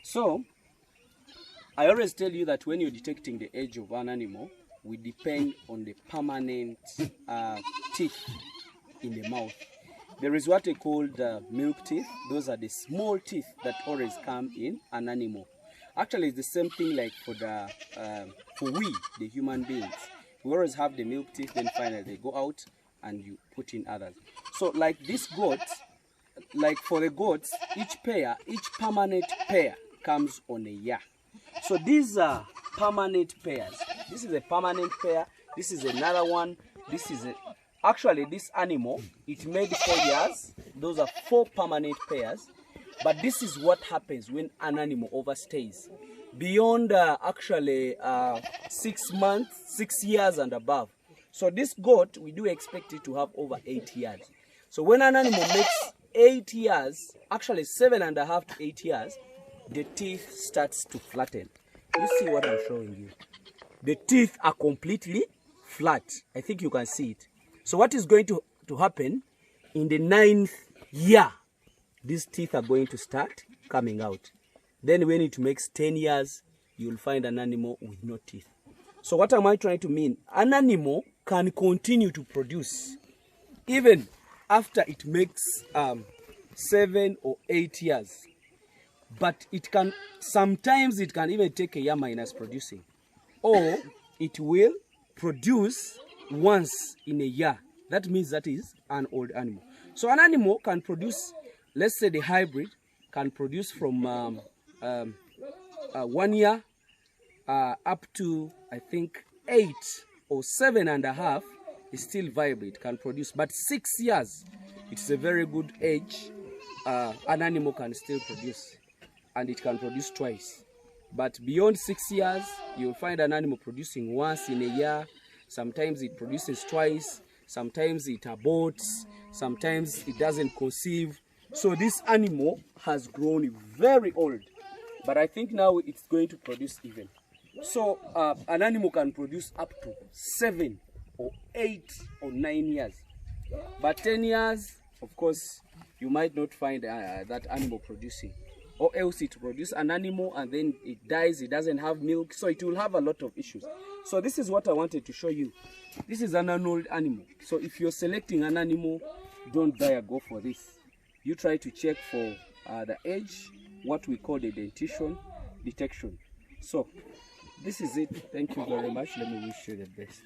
So I always tell you that when you're detecting the age of an animal, we depend on the permanent teeth in the mouth. There is what they call the milk teeth. Those are the small teeth that always come in an animal. Actually, it's the same thing like for we, the human beings. We always have the milk teeth, then finally they go out and you put in others. So like this goat, like for the goats, each permanent pair comes on a year. So these are permanent pairs. This is a permanent pair. This is another one. This is actually this animal, it made 4 years. Those are 4 permanent pairs. But this is what happens when an animal overstays beyond 6 months, 6 years and above. So this goat, we do expect it to have over 8 years. So when an animal makes 8 years, actually 7.5 to 8 years, the teeth starts to flatten. You see what I'm showing you? The teeth are completely flat. I think you can see it. So what is going to happen in the 9th year? These teeth are going to start coming out. Then when it makes 10 years, you'll find an animal with no teeth. So what am I trying to mean? An animal can continue to produce even after it makes 7 or 8 years. But it can, sometimes it can even take a year minus producing. Or it will produce once in a year. That means that is an old animal. So an animal can produce, let's say the hybrid can produce from 1 year up to, I think, 8 or 7.5 is still viable. It can produce, but 6 years, it's a very good age. An animal can still produce, and it can produce twice. But beyond 6 years, you'll find an animal producing once in a year. Sometimes it produces twice. Sometimes it aborts. Sometimes it doesn't conceive. So this animal has grown very old. But I think now it's going to produce even. So an animal can produce up to 7 or 8 or 9 years. But 10 years, of course, you might not find that animal producing. Or else it produces an animal and then it dies, it doesn't have milk, so it will have a lot of issues. So this is what I wanted to show you. This is an old animal. So if you're selecting an animal, don't dare go for this. You try to check for the age, what we call the dentition detection. So this is it. Thank you very much. Let me wish you the best.